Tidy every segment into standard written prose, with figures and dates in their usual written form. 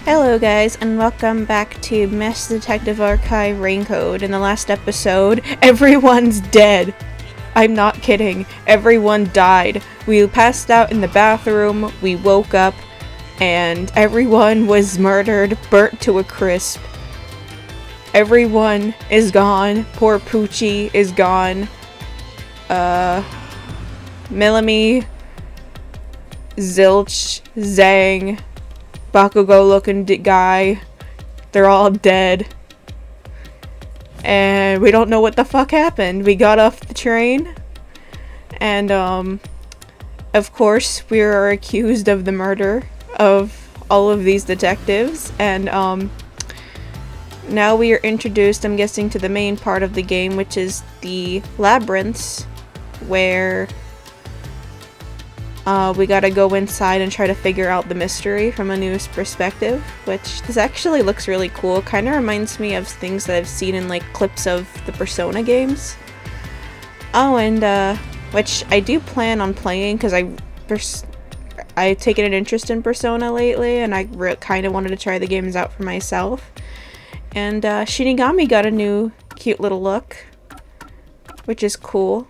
Hello guys, and welcome back to Mass Detective Archive Raincode. In the last episode, everyone's dead. I'm not kidding. Everyone died. We passed out in the bathroom, we woke up, and everyone was murdered, burnt to a crisp. Everyone is gone. Poor Poochie is gone. Millamy, Zilch, Zang, Bakugo looking guy, they're all dead. And we don't know what the fuck happened. We got off the train, and of course we are accused of the murder of all of these detectives, and now we are introduced, I'm guessing, to the main part of the game, which is the labyrinths, where we gotta go inside and try to figure out the mystery from a newest perspective, which this actually looks really cool. Kind of reminds me of things that I've seen in like clips of the Persona games. Oh, and which I do plan on playing because I've taken an interest in Persona lately, and I kind of wanted to try the games out for myself. And Shinigami got a new cute little look, which is cool.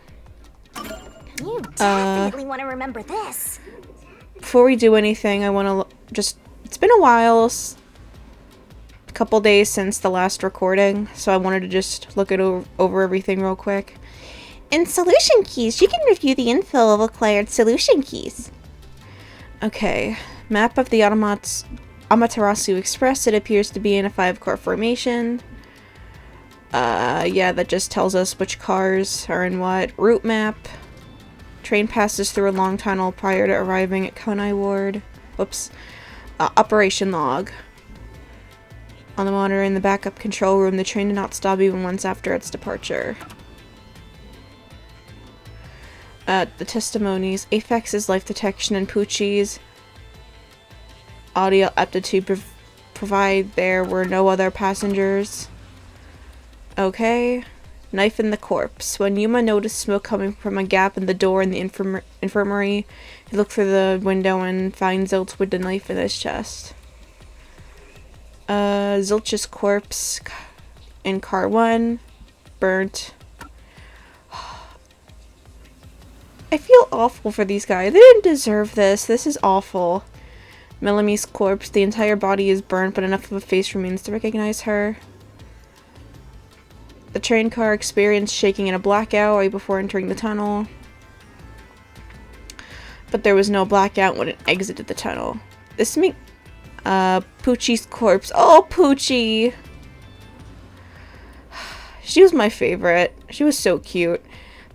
You definitely want to remember this. Before we do anything, I want to it's been a while, a couple days since the last recording, so I wanted to just look over everything real quick. In solution keys, you can review the info of acquired solution keys. Okay, map of the Amaterasu Express. It appears to be in a 5-car formation. Yeah, that just tells us which cars are in what. Route map. Train passes through a long tunnel prior to arriving at Konai Ward. Whoops. Operation log. On the monitor in the backup control room, the train did not stop even once after its departure. The testimonies. Apex's life detection and Poochie's audio aptitude provide there were no other passengers. Okay. Knife in the corpse. When Yuma noticed smoke coming from a gap in the door in the infirmary, he looked through the window and finds Zilch with the knife in his chest. Zilch's corpse in car 1. Burnt. I feel awful for these guys. They didn't deserve this. This is awful. Millamy's corpse. The entire body is burnt, but enough of a face remains to recognize her. The train car experienced shaking in a blackout right before entering the tunnel. But there was no blackout when it exited the tunnel. This means Poochie's corpse. Oh, Poochie! She was my favorite. She was so cute.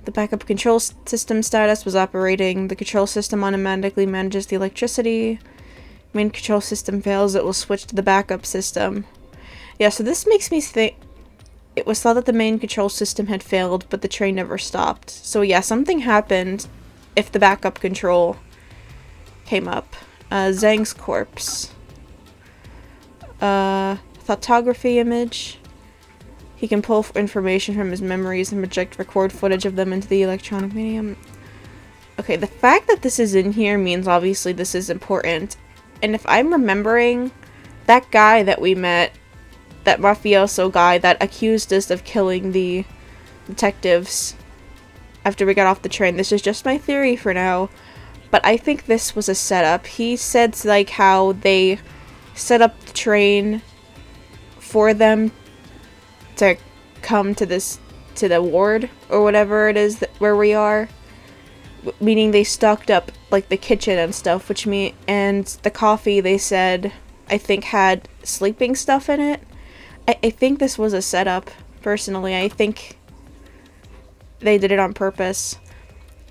The backup control system status was operating. The control system automatically manages the electricity. Main control system fails, it will switch to the backup system. Yeah, so this makes me think it was thought that the main control system had failed, but the train never stopped. So yeah, something happened if the backup control came up. Zhang's corpse. Photography image. He can pull information from his memories and record footage of them into the electronic medium. Okay, the fact that this is in here means obviously this is important. And if I'm remembering, that guy that we met, that mafioso guy that accused us of killing the detectives after we got off the train. This is just my theory for now, but I think this was a setup. He said like how they set up the train for them to come to the ward or whatever it is where we are, meaning they stocked up like the kitchen and stuff, and the coffee they said I think had sleeping stuff in it. I think this was a setup, personally. I think they did it on purpose.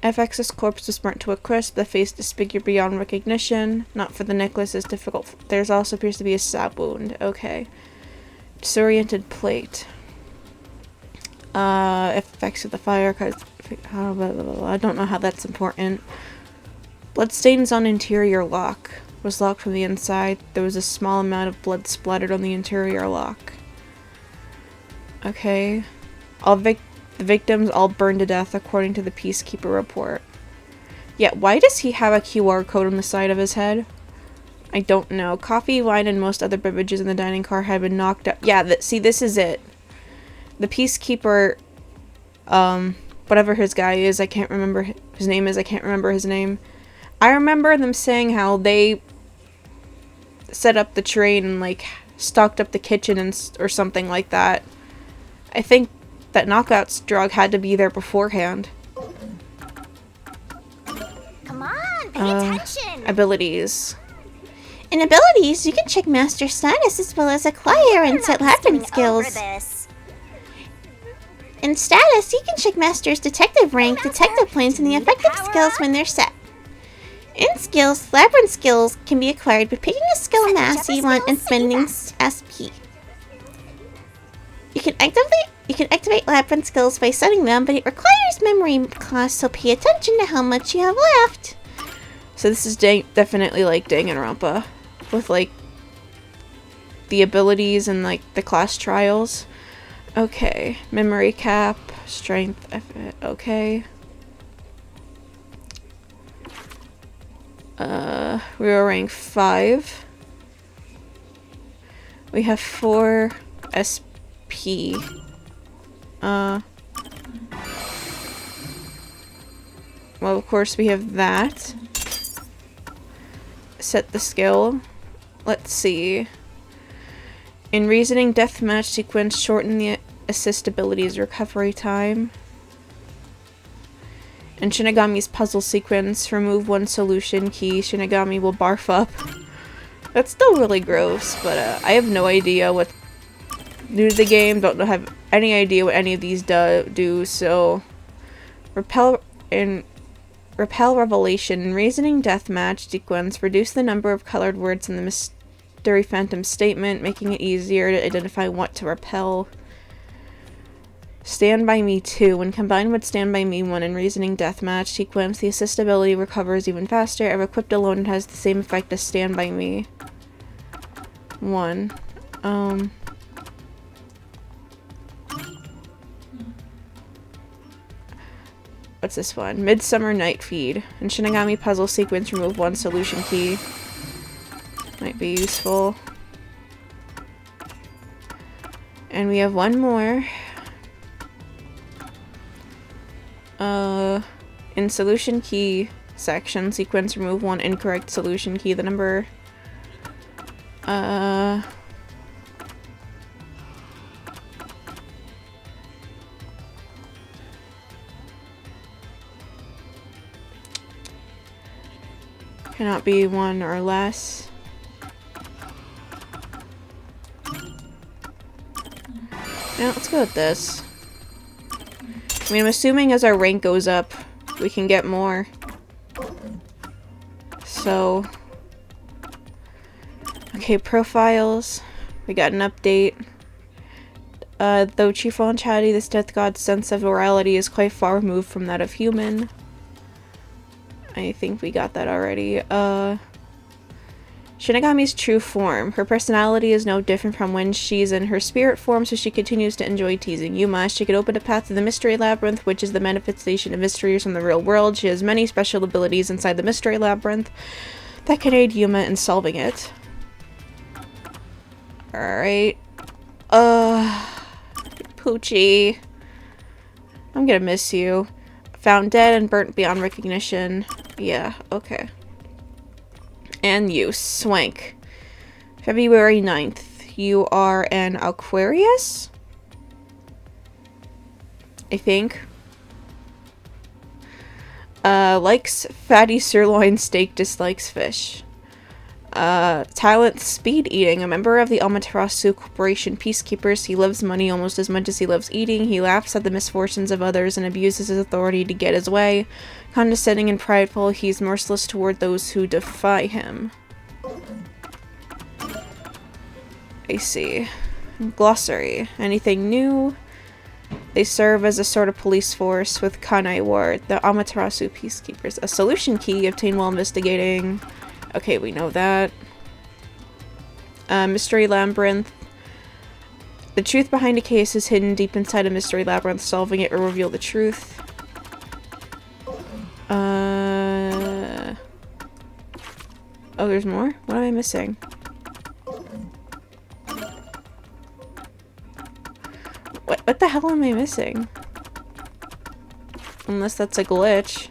FX's corpse was burnt to a crisp, the face disfigured beyond recognition. Not for the necklace is difficult. There's also appears to be a stab wound. Okay. Disoriented plate. Effects of the fire. I don't know how that's important. Bloodstains on interior lock. Was locked from the inside. There was a small amount of blood splattered on the interior lock. Okay. The victims all burned to death according to the Peacekeeper report. Yeah, why does he have a QR code on the side of his head? I don't know. Coffee, wine, and most other beverages in the dining car had been knocked out. Yeah, see, this is it. The peacekeeper, whatever his guy is, I can't remember his name is, I can't remember his name. I remember them saying how they set up the train and, like, stocked up the kitchen or something like that. I think that Knockout's drug had to be there beforehand. Come on, pay attention. Abilities. In abilities, you can check master status as well as acquire and set labyrinth skills. In status, you can check master's detective rank, detective points, and the effective skills when they're set. In skills, labyrinth skills can be acquired by picking a skill mass you want and spending SP. You can activate labyrinth skills by setting them, but it requires memory cost, so pay attention to how much you have left. So this is definitely like Danganronpa, with like the abilities and like the class trials. Okay, memory cap, strength, okay. We were rank 5. We have 4 SP. Well, of course we have that. Set the skill. Let's see. In reasoning deathmatch sequence, shorten the assist ability's recovery time. In Shinigami's puzzle sequence, remove 1 solution key. Shinigami will barf up. That's still really gross, but I have no idea what new to the game. Don't have any idea what any of these do. So, repel revelation. In reasoning deathmatch sequence, reduce the number of colored words in the mystery phantom statement, making it easier to identify what to repel. Stand By Me 2. When combined with Stand By Me 1 in Reasoning Deathmatch sequence, the assist ability recovers even faster. If equipped alone, it has the same effect as Stand By Me 1. What's this one? Midsummer Night Feed. In Shinigami puzzle sequence, remove 1 solution key. Might be useful. And we have one more. In solution key section sequence, remove 1 incorrect solution key. The number, cannot be 1 or less. Now, let's go with this. I mean, I'm assuming as our rank goes up, we can get more. So, okay, profiles. We got an update. Though cheerful and chatty, this death god's sense of morality is quite far removed from that of human. I think we got that already. Shinigami's true form. Her personality is no different from when she's in her spirit form, so she continues to enjoy teasing Yuma. She could open a path to the Mystery Labyrinth, which is the manifestation of mysteries from the real world. She has many special abilities inside the Mystery Labyrinth that can aid Yuma in solving it. Alright. Poochie. I'm gonna miss you. Found dead and burnt beyond recognition. Yeah, okay. And you, Swank. February 9th. You are an Aquarius? I think. Likes fatty sirloin steak, dislikes fish. Talent, speed eating. A member of the Amaterasu Corporation Peacekeepers, he loves money almost as much as he loves eating. He laughs at the misfortunes of others and abuses his authority to get his way. Condescending and prideful, he's merciless toward those who defy him. I see. Glossary. Anything new? They serve as a sort of police force with Kanai Ward, the Amaterasu Peacekeepers. A solution key obtained while investigating. Okay, we know that. Mystery Labyrinth. The truth behind a case is hidden deep inside a mystery labyrinth. Solving it will reveal the truth. Oh, there's more? What am I missing? What the hell am I missing? Unless that's a glitch.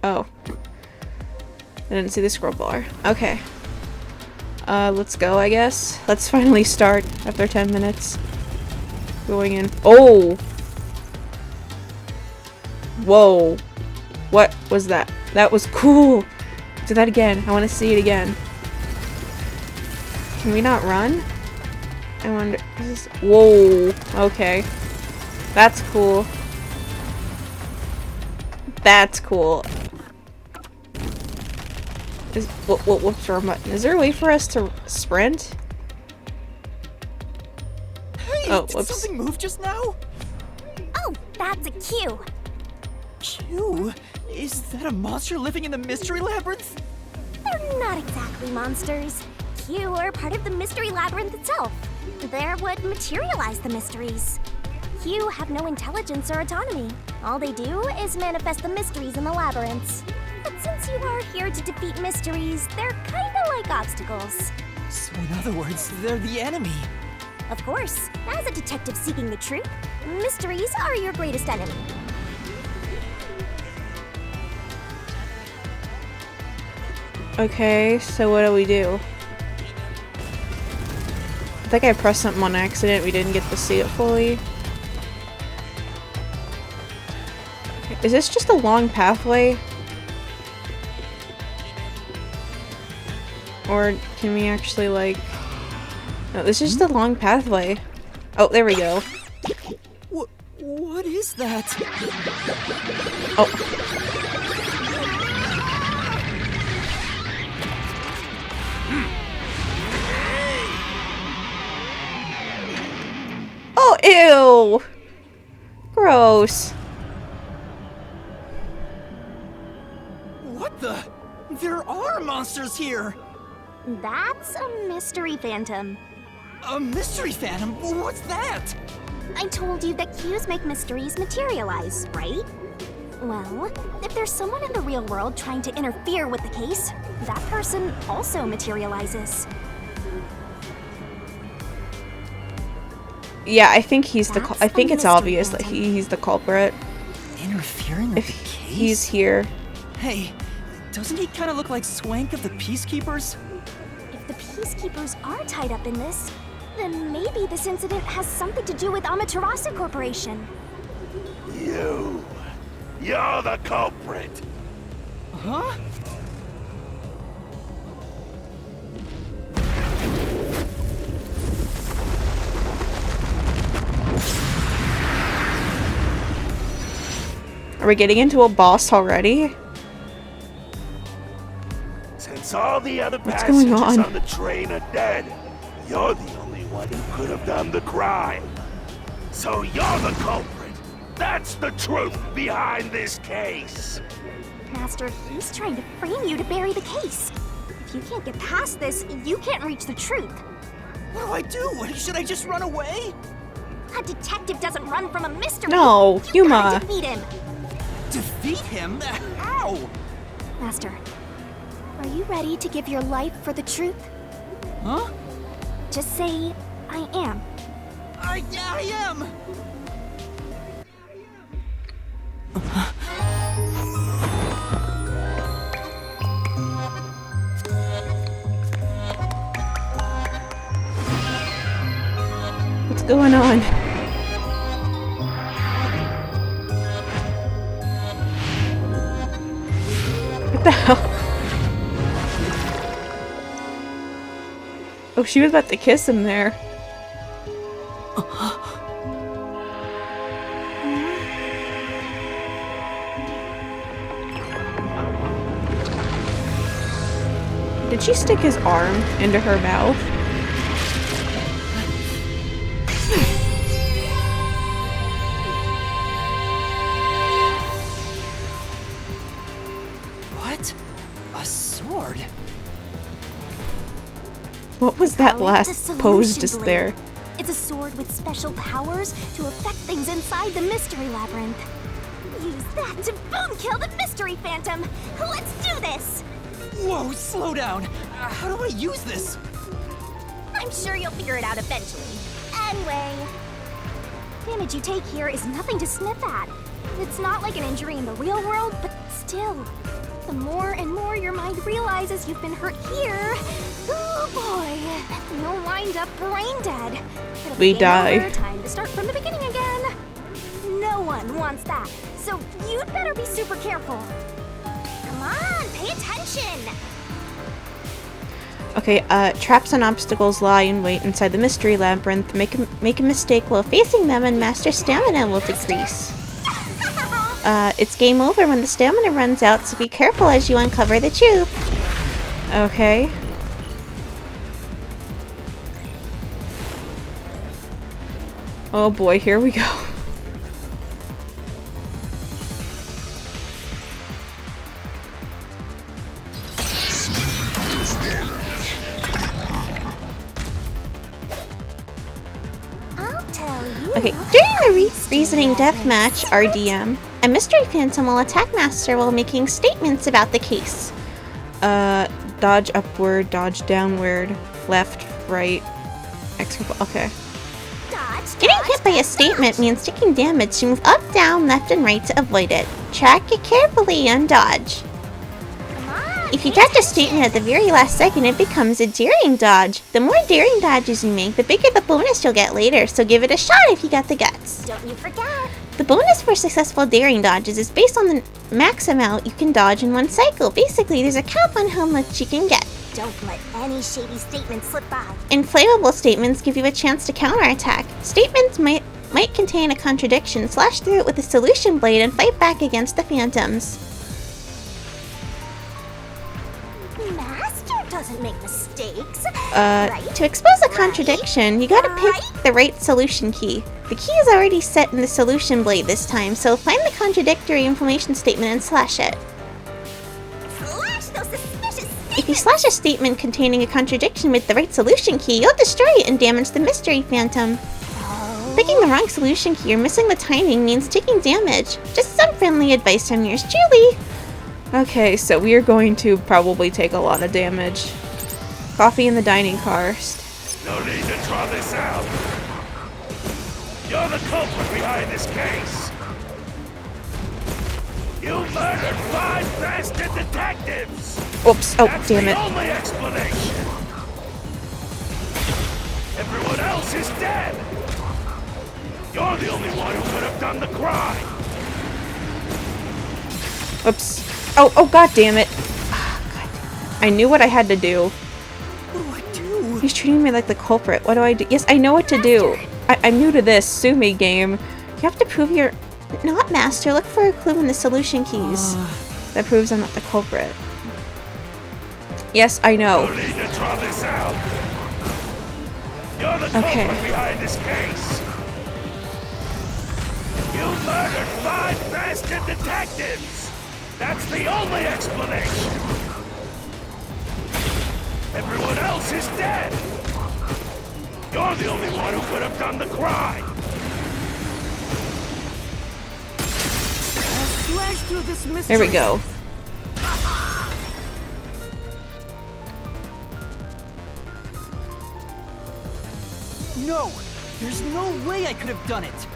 Oh. I didn't see the scroll bar. Okay. Let's go, I guess. Let's finally start after 10 minutes. Going in. Oh! Whoa. What was that? That was cool! Do that again. I want to see it again. Can we not run? I wonder. Is this... Whoa. Okay. That's cool. That's cool. Whoops, wrong button. Is there a way for us to sprint? Hey, oh, did whoops. something move just now? Oh, that's a cue. Q? Is that a monster living in the mystery labyrinth? They're not exactly monsters. Q are part of the mystery labyrinth itself. They're what materialize the mysteries. Q have no intelligence or autonomy. All they do is manifest the mysteries in the labyrinths. But since you are here to defeat mysteries, they're kinda like obstacles. So in other words, they're the enemy. Of course, as a detective seeking the truth, mysteries are your greatest enemy. Okay, so what do we do? I think I pressed something on accident. We didn't get to see it fully. Okay, is this just a long pathway? Or can we actually, like... No, this is just a long pathway. Oh, there we go. What is that? Oh. Oh, ew! Gross. What the? There are monsters here! That's a mystery phantom. A mystery phantom? What's that? I told you that cues make mysteries materialize, right? Well, if there's someone in the real world trying to interfere with the case, that person also materializes. Yeah, I think he's the. That's I think a it's mystery obvious that phantom. he's the culprit. Interfering with If the case? he's here. Hey, doesn't he kind of look like Swank of the Peacekeepers? If the peacekeepers are tied up in this, then maybe this incident has something to do with Amaterasu Corporation. You're the culprit. Huh? Are we getting into a boss already? Since all the other What's going passengers on? on the train are dead, you're the only one who could have done the crime. So you're the culprit. That's the truth behind this case. Master, he's trying to frame you to bury the case. If you can't get past this, you can't reach the truth. What do I do? Should I just run away? A detective doesn't run from a mystery. No, You Yuma. gotta defeat him. Defeat him? How? Master, are you ready to give your life for the truth? Huh? Just say, I am. I am! What's going on? What the hell? Oh, she was about to kiss him there. Did she stick his arm into her mouth? What? A sword? What was that Call it last the pose solution just blade. there? It's a sword with special powers to affect things inside the mystery labyrinth. use that to boom kill the mystery phantom. Let's do this. Whoa, slow down. How do I use this? I'm sure you'll figure it out eventually. Anyway, damage you take here is nothing to sniff at. It's not like an injury in the real world, but still. The more and more your mind realizes you've been hurt here, oh boy, you'll wind up brain dead. It'll We be die. game over, time to start from the beginning again. No one wants that, so you'd better be super careful. Come on, pay attention. Okay, traps and obstacles lie in wait inside the mystery labyrinth. Make a mistake while facing them and master stamina will decrease. It's game over when the stamina runs out, so be careful as you uncover the tube. Okay. Oh boy, here we go. I'll tell you. Okay, during the reasoning deathmatch, RDM, a mystery phantom will attack Master while making statements about the case. Dodge upward, dodge downward, left, right, X, okay. Dodge, Getting hit by a statement means taking damage, so move up, down, left, and right to avoid it. Track it carefully and dodge. come on. If you dodge a statement at the very last second, it becomes a daring dodge. The more daring dodges you make, the bigger the bonus you'll get later, so give it a shot if you got the guts. Don't you forget. The bonus for successful daring dodges is based on the max amount you can dodge in one cycle. Basically, there's a cap on how much you can get. Don't let any shady statement slip by. Inflammable statements give you a chance to counterattack. Statements might contain a contradiction. Slash through it with a solution blade and fight back against the phantoms. Master doesn't make mistakes. To expose a contradiction, you gotta pick the right solution key. The key is already set in the solution blade this time, so find the contradictory information statement and slash it. Slash those suspicious If you slash a statement containing a contradiction with the right solution key, you'll destroy it and damage the mystery phantom. Picking the wrong solution key or missing the timing means taking damage. Just some friendly advice from yours truly. Okay, so we are going to probably take a lot of damage. Coffee in the dining car. No need to draw this out. You're the culprit behind this case. You murdered 5 bastard detectives. Oops, oh, That's damn the it. only explanation. Everyone else is dead. You're the only one who could have done the crime. Oops. Oh, god damn it. Ah, God. I knew what I had to do. What do I do? He's treating me like the culprit. What do I do? Yes, I know what to do. I'm new to this. Sue me, game. You have to prove you're Not master, look for a clue in the solution keys. That proves I'm not the culprit. Yes, I know. No need to draw this out. You're the culprit behind this case. You murdered 5 bastard detectives. That's the only explanation. Everyone else is dead. You're the only one who could have done the crime. Slash through this mystery. There we go. No! There's no way I could have done it!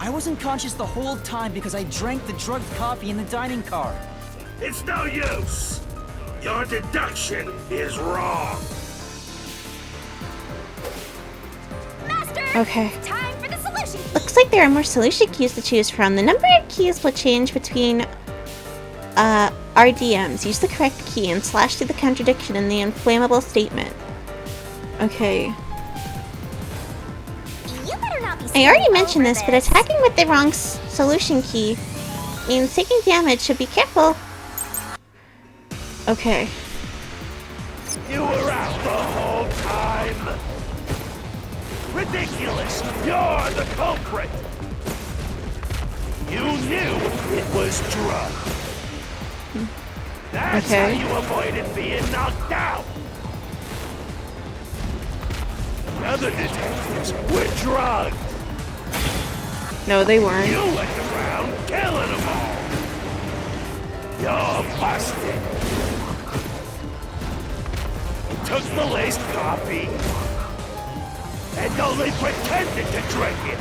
I wasn't conscious the whole time because I drank the drugged coffee in the dining car. It's no use. Your deduction is wrong. Master. Okay. Time for the solution. Looks like there are more solution keys to choose from. The number of keys will change between RDMs. Use the correct key and slash through the contradiction in the inflammable statement. Okay. You better not be I already skipping mentioned over this, but attacking with the wrong solution key means taking damage, so be careful. Okay. You were out the whole time. Ridiculous. You're the culprit. You knew it was drugged. That's Okay. how you avoided being knocked out. The other detectives were drugged. No, they weren't. You went around killing them all. You're busted. Took the laced coffee and only pretended to drink it.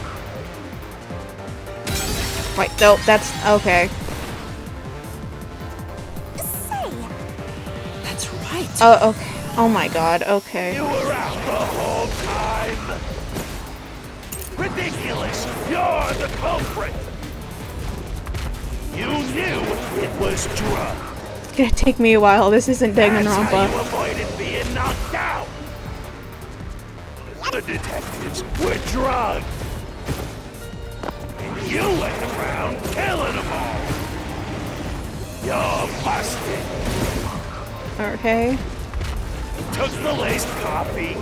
Wait, no, that's okay. Say, That's right. Oh, okay. Oh my god, okay. You were out the whole time. Ridiculous. You're the culprit. You knew it was drugged. It's gonna take me a while. This isn't That's how you Danganronpa. avoided being knocked out. The detectives were drugged. And you went around killing them all. You're busted. Okay. Took the laced coffee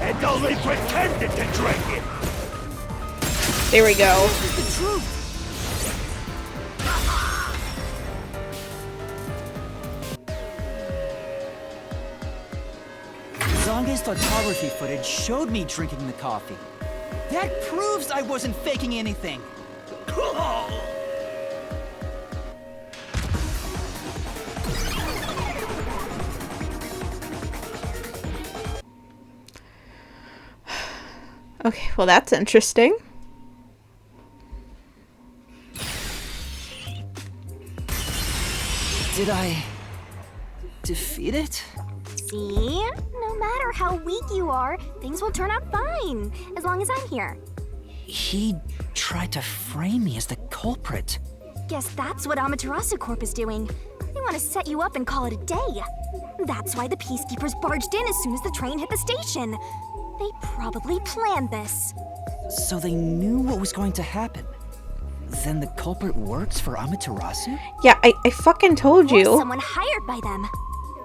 and only pretended to drink it. There we go. The truth. Zange's photography footage showed me drinking the coffee. That proves I wasn't faking anything. Okay, well that's interesting. Did I defeat it? see? No matter how weak you are, things will turn out fine, as long as I'm here. He tried to frame me as the culprit. Guess that's what Amaterasu Corp is doing. They want to set you up and call it a day. That's why the Peacekeepers barged in as soon as the train hit the station. They probably planned this. So they knew what was going to happen. Then the culprit works for Amaterasu? Yeah, I fucking told Or you. someone hired by them.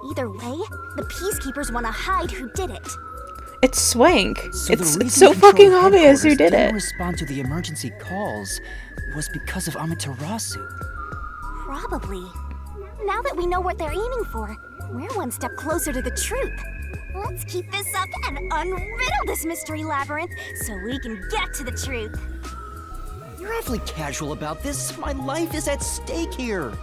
Either way, the Peacekeepers want to hide who did it. It's Swank. So the It's reason so Control fucking obvious who Headquarters did didn't it. respond to the emergency calls was because of Amaterasu. Probably. Now that we know what they're aiming for, we're one step closer to the truth. Let's keep this up and unriddle this mystery labyrinth so we can get to the truth. You're awfully casual about this. My life is at stake here.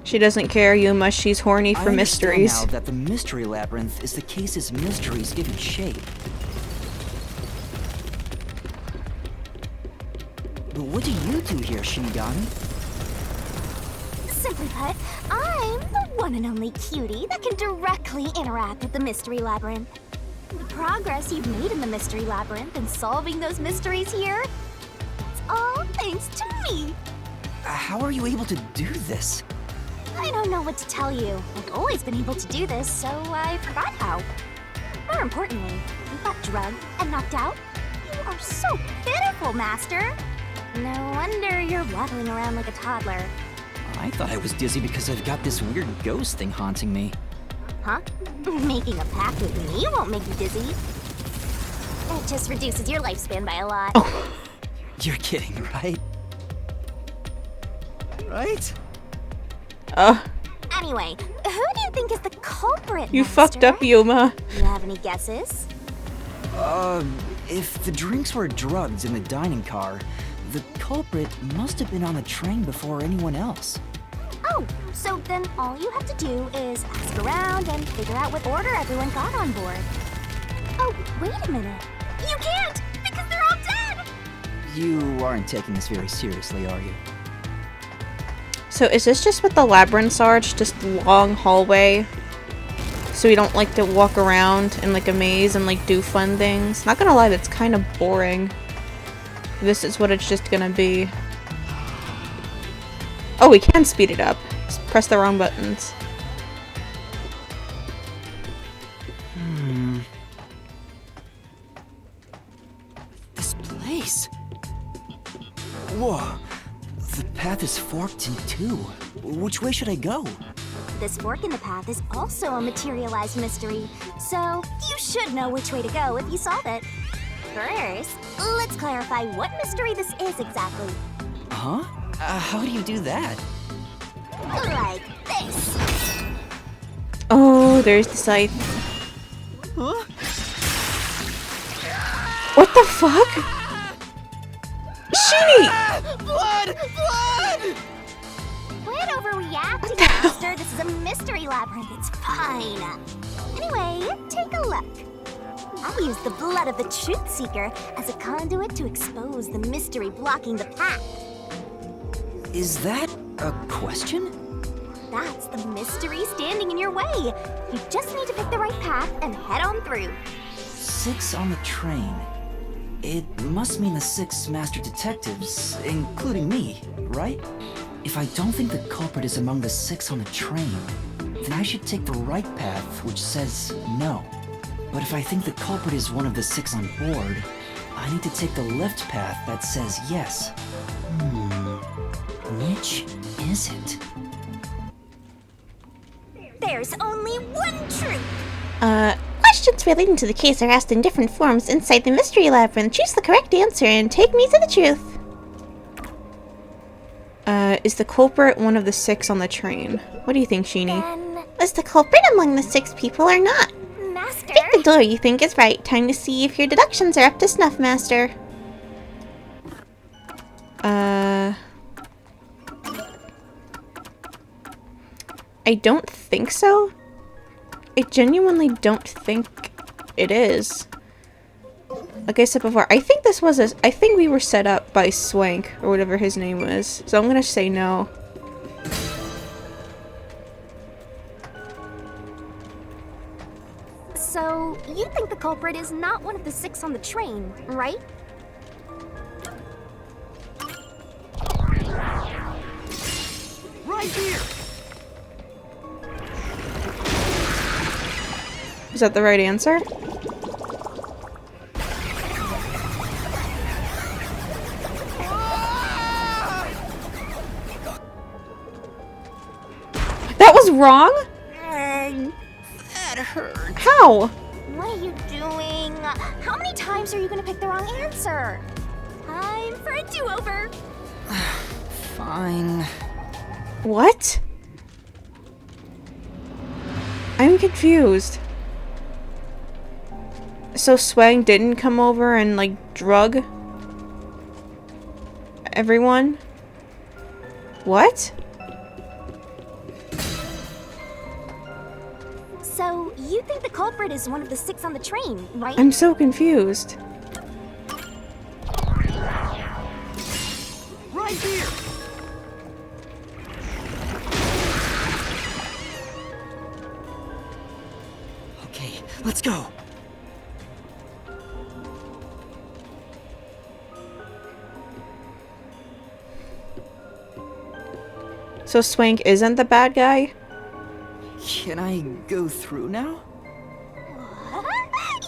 She doesn't care, Yuma. She's horny for I understand mysteries. now that the mystery labyrinth is the case's mysteries given shape. But what do you do here, Shinigami? Simply put, I'm the one and only cutie that can directly interact with the mystery labyrinth. The progress you've made in the mystery labyrinth and solving those mysteries here, it's all thanks to me. How are you able to do this? I don't know what to tell you. I've always been able to do this, so I forgot how. More importantly, you got drugged and knocked out. You are so pitiful, Master. No wonder you're waddling around like a toddler. I thought I was dizzy because I've got this weird ghost thing haunting me. Huh? Making a pact with me won't make you dizzy. It just reduces your lifespan by a lot. You're kidding, right? Right? Anyway, who do you think is the culprit, You fucked Master? up, Yuma. You have any guesses? If the drinks were drugs in the dining car, the culprit must have been on the train before anyone else. Oh, so then all you have to do is ask around and figure out what order everyone got on board. Oh, wait a minute. You can't, because they're all dead! You aren't taking this very seriously, are you? So is this just what the labyrinths are? It's just long hallway? So we don't like to walk around in like a maze and like do fun things? Not gonna lie, that's kind of boring. This is what it's just gonna be. Oh, we can speed it up. Just press the wrong buttons. This place. Whoa. The path is forked in two. Which way should I go? This fork in the path is also a materialized mystery, so you should know which way to go if you solve it. First, let's clarify what mystery this is exactly. Huh? How do you do that? Like this. Oh, there's the scythe. Huh? What the fuck? She Shinny! Blood! Blood! Quit overreacting, Master. This is a mystery labyrinth. It's fine. Anyway, take a look. I'll use the blood of the Truth Seeker as a conduit to expose the mystery blocking the path. Is that a question? That's the mystery standing in your way. You just need to pick the right path and head on through. 6 on the train. It must mean the 6 master detectives, including me, right? If I don't think the culprit is among the 6 on the train, then I should take the right path, which says no. But if I think the culprit is one of the 6 on board, I need to take the left path that says yes. Which is it? There's only one truth. Questions relating to the case are asked in different forms inside the mystery labyrinth. Choose the correct answer and take me to the truth. Is the culprit one of the 6 on the train? What do you think, Sheeny? Then, Was the culprit among the 6 people or not? Master. Pick the door you think is right. Time to see if your deductions are up to snuff, Master. I don't think so. I genuinely don't think it is. Like I said before, I think this was I think we were set up by Swank, or whatever his name was. So I'm gonna say no. So, you think the culprit is not one of the 6 on the train, right? Right here! Is that the right answer? That was wrong? That hurt. How? What are you doing? How many times are you gonna pick the wrong answer? Time for a do-over. Fine. What? I'm confused. So Swang didn't come over and, like, drug everyone? What? So, you think the culprit is one of the 6 on the train, right? I'm so confused. Right here! Okay, let's go. So Swank isn't the bad guy? Can I go through now?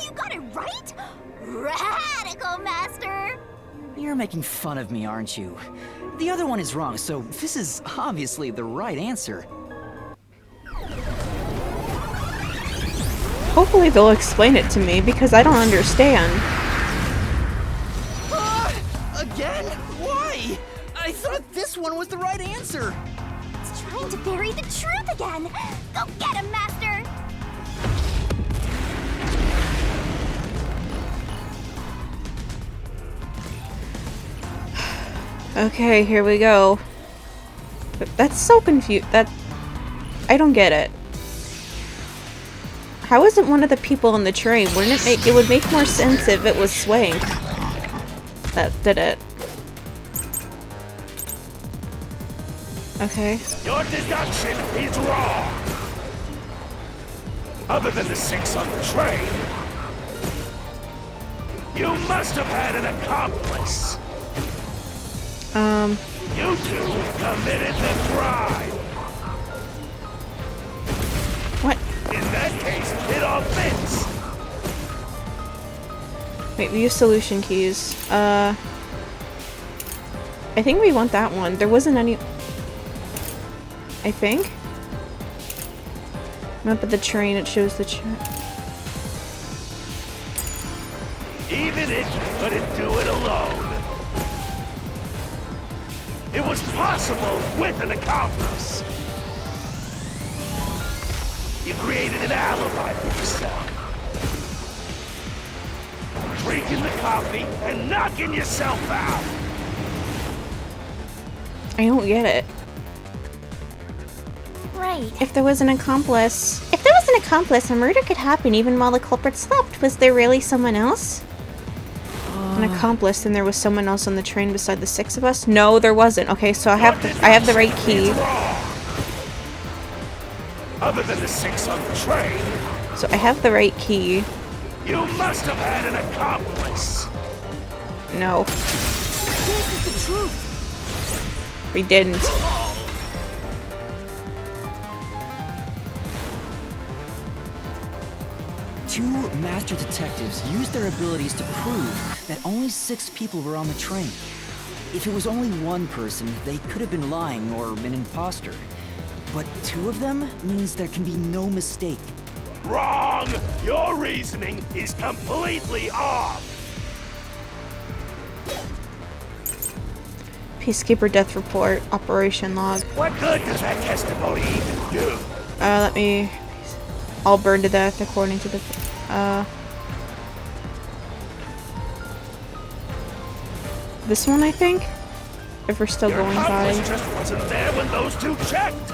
You got it right? Radical, Master! You're making fun of me, aren't you? The other one is wrong, so this is obviously the right answer. Hopefully they'll explain it to me, because I don't understand. Again? Why? I thought this one was the right answer. It's trying to bury the truth again! Go get him, Master! Okay, here we go. But that's so confused. I don't get it. How is it one of the people on the train? Wouldn't it would make more sense if it was Swank that did it. Okay. Your deduction is wrong. Other than the 6 on the train, you must have had an accomplice. You two committed the crime. What? In that case, it all fits. Wait, we use solution keys. I think we want that one. There wasn't any... I think? Map of the train, it shows the Even if you couldn't do it alone, it was possible with an accomplice. You created an alibi for yourself. Drinking the coffee and knocking yourself out. I don't get it. Right. If there was an accomplice, a murder could happen even while the culprit slept. Was there really someone else? An accomplice, and there was someone else on the train beside the 6 of us? No, there wasn't. Okay, so I have the right key. Other than the 6 on the train, So I have the right key. you must have had an accomplice. No, This is the truth. we didn't. Two master detectives used their abilities to prove that only 6 people were on the train. If it was only one person, they could have been lying or an imposter. But 2 of them means there can be no mistake. Wrong! Your reasoning is completely off. Peacekeeper death report, operation log. What good does that testimony even do? Let me... All burned to death according to the... This one, I think? If we're still Your going accomplice by. just wasn't there when those 2 checked.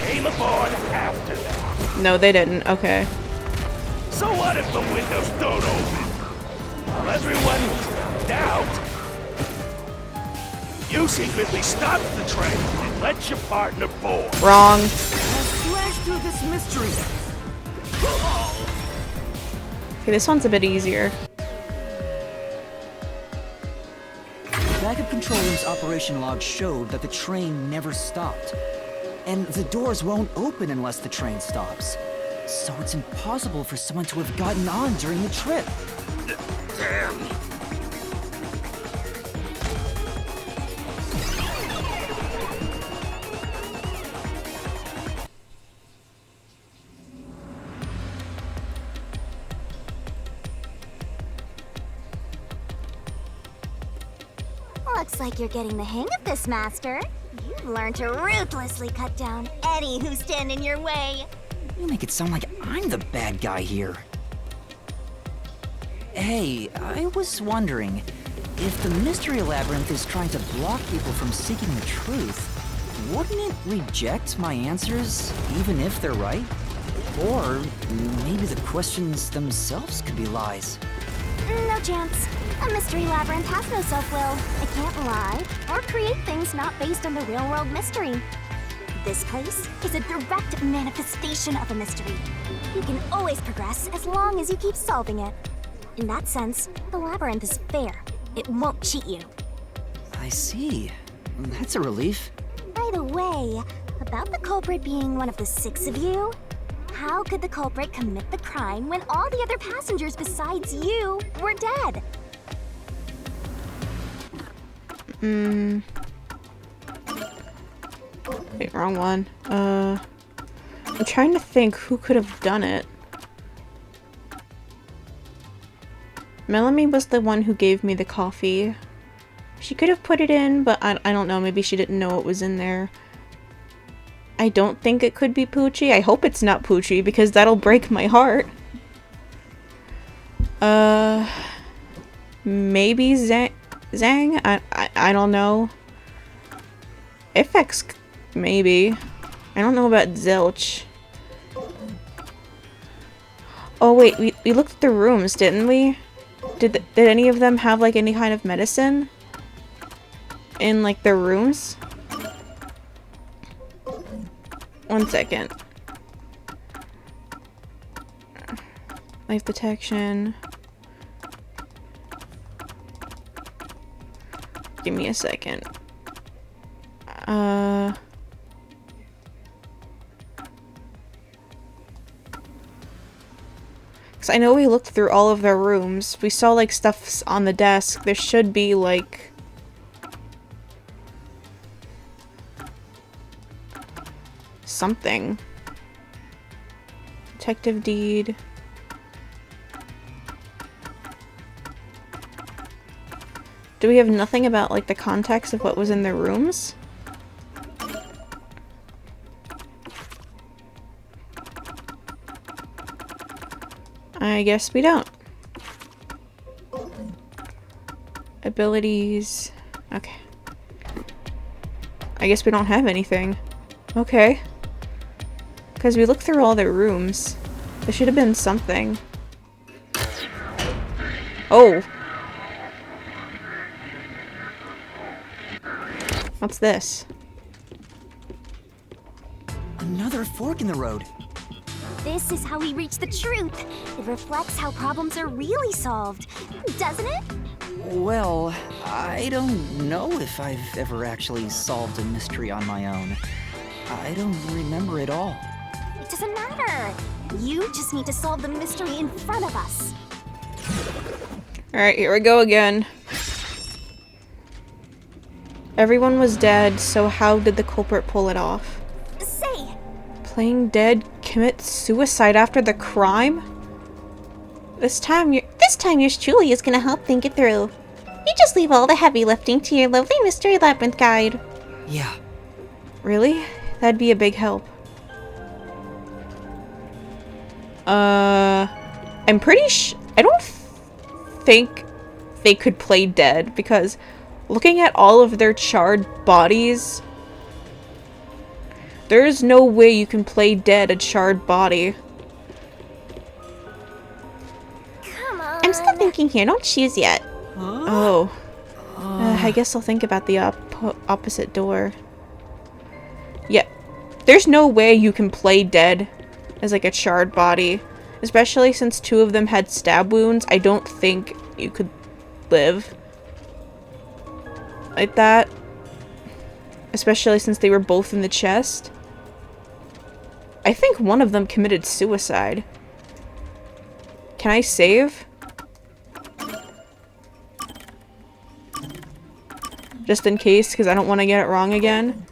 Came aboard after that. No, they didn't. Okay. So what if the windows don't open? While everyone doubt, you secretly stopped the train and let your partner board. Wrong. Flash through this mystery. Okay, this one's a bit easier. The backup control room's operation log showed that the train never stopped. And the doors won't open unless the train stops. So it's impossible for someone to have gotten on during the trip. Damn. Looks like you're getting the hang of this, Master. You've learned to ruthlessly cut down any who stand in your way. You make it sound like I'm the bad guy here. Hey, I was wondering, if the Mystery Labyrinth is trying to block people from seeking the truth, wouldn't it reject my answers, even if they're right? Or maybe the questions themselves could be lies. No chance. A mystery labyrinth has no self-will. It can't lie or create things not based on the real-world mystery. This place is a direct manifestation of a mystery. You can always progress as long as you keep solving it. In that sense, the labyrinth is fair. It won't cheat you. I see. That's a relief. By the way, about the culprit being one of the 6 of you, how could the culprit commit the crime when all the other passengers besides you were dead? Wait, wrong one. I'm trying to think who could have done it. Melanie was the one who gave me the coffee. She could have put it in, but I don't know. Maybe she didn't know it was in there. I don't think it could be Poochie. I hope it's not Poochie, because that'll break my heart. Maybe Zhang? I don't know. FX, maybe. I don't know about Zilch. Oh wait, we looked at the rooms, didn't we? Did any of them have like any kind of medicine in like their rooms? One second. Life detection. Give me a second. Because I know we looked through all of their rooms. We saw like stuff on the desk. There should be like... something. Detective deed. Do we have nothing about like the context of what was in their rooms? I guess we don't. Abilities. Okay. I guess we don't have anything. Okay. Because we looked through all their rooms. There should have been something. Oh. What's this? Another fork in the road. This is how we reach the truth. It reflects how problems are really solved, doesn't it? Well, I don't know if I've ever actually solved a mystery on my own. I don't remember it all. It doesn't matter. You just need to solve the mystery in front of us. Alright, here we go again. Everyone was dead, so how did the culprit pull it off? Say, Playing dead commits suicide after the crime? This time yours truly is gonna help think it through. You just leave all the heavy lifting to your lovely Mystery Labyrinth guide. Yeah. Really? That'd be a big help. I'm pretty I don't think they could play dead, because looking at all of their charred bodies, there's no way you can play dead a charred body. come on. I'm still thinking here, don't choose yet. Oh. I guess I'll think about the opposite door. Yeah. There's no way you can play dead as like a charred body. Especially since 2 of them had stab wounds. I don't think you could live like that. Especially since they were both in the chest. I think one of them committed suicide. Can I save? Just in case, because I don't want to get it wrong again.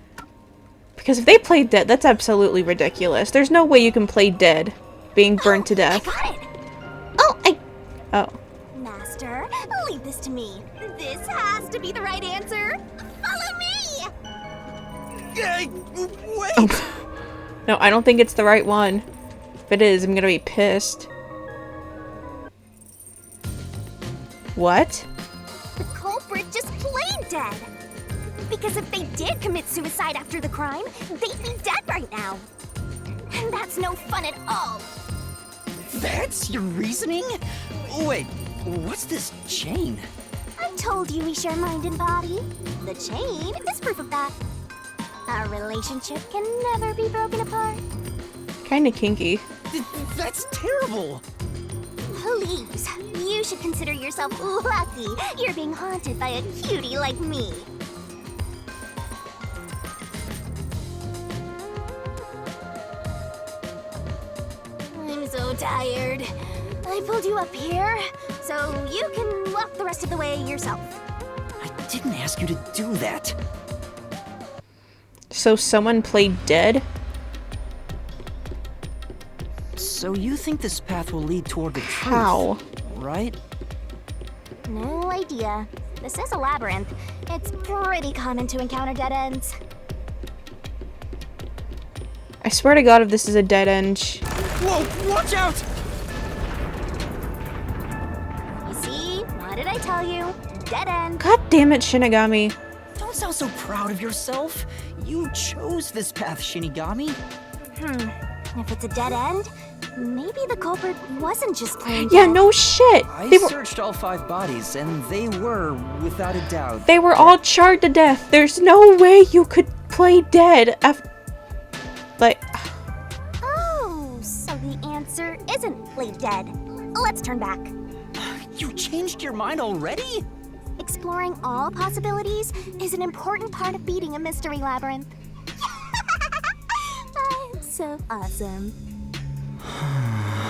Because if they played dead, that's absolutely ridiculous. There's no way you can play dead being burned to death. I got it. Oh. Master, leave this to me. This has to be the right answer. Follow me. Wait! No, I don't think it's the right one. If it is, I'm gonna be pissed. What? The culprit just played dead. Because if they did commit suicide after the crime, they'd be dead right now. And that's no fun at all. That's your reasoning? Wait, what's this chain? I told you we share mind and body. The chain is proof of that. Our relationship can never be broken apart. Kinda kinky. That's terrible! Please, you should consider yourself lucky you're being haunted by a cutie like me. I'm so tired. I pulled you up here, so you can walk the rest of the way yourself. I didn't ask you to do that. So someone played dead? So you think this path will lead toward the truth? How? Right? No idea. This is a labyrinth. It's pretty common to encounter dead ends. I swear to God if this is a dead end. Whoa, watch out! You see? What did I tell you? Dead end. God damn it, Shinigami. Don't sound so proud of yourself. You chose this path, Shinigami. If it's a dead end, maybe the culprit wasn't just playing Yeah, dead. no shit. I searched all 5 bodies, and they were, without a doubt, They were all charred to death. There's no way you could play dead after... Like... Oh, so the answer isn't play dead. Let's turn back. You changed your mind already? Exploring all possibilities is an important part of beating a mystery labyrinth. I'm so awesome.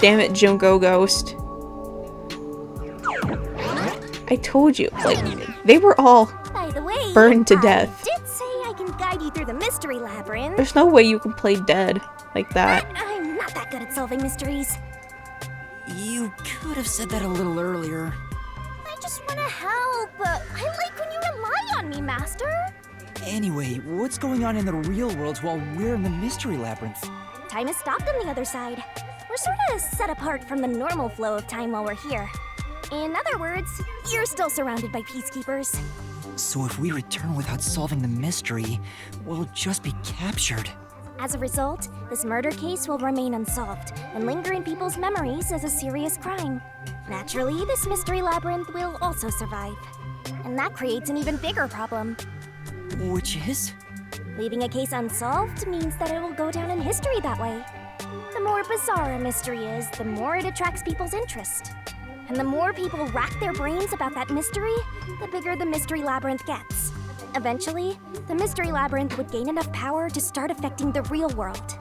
Damn it, Junko Ghost. I told you, like, they were all By the way, burned to I death. did say I can guide you through the mystery labyrinth. There's no way you can play dead like that. I'm not that good at solving mysteries. You could have said that a little earlier. I just want to help. I like when you rely on me, Master. Anyway, what's going on in the real world while we're in the mystery labyrinth? Time has stopped on the other side. We're sort of set apart from the normal flow of time while we're here. In other words, you're still surrounded by peacekeepers. So if we return without solving the mystery, we'll just be captured. As a result, this murder case will remain unsolved and linger in people's memories as a serious crime. Naturally, this mystery labyrinth will also survive. And that creates an even bigger problem. Which is? Leaving a case unsolved means that it will go down in history that way. The more bizarre a mystery is, the more it attracts people's interest. And the more people rack their brains about that mystery, the bigger the mystery labyrinth gets. Eventually, the mystery labyrinth would gain enough power to start affecting the real world.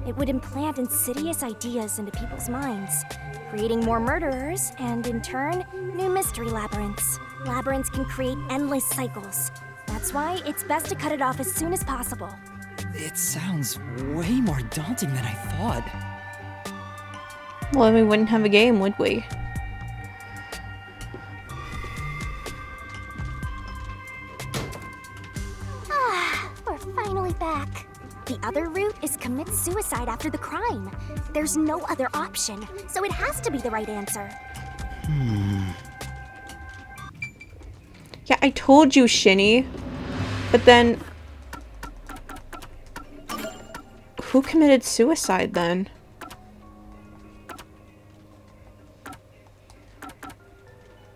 It would implant insidious ideas into people's minds, creating more murderers and, in turn, new mystery labyrinths. Labyrinths can create endless cycles. That's why it's best to cut it off as soon as possible. It sounds way more daunting than I thought. Well, then we wouldn't have a game, would we? We're finally back. The other route is commit suicide after the crime. There's no other option, so it has to be the right answer. Yeah, I told you, Shinny. But then... who committed suicide then?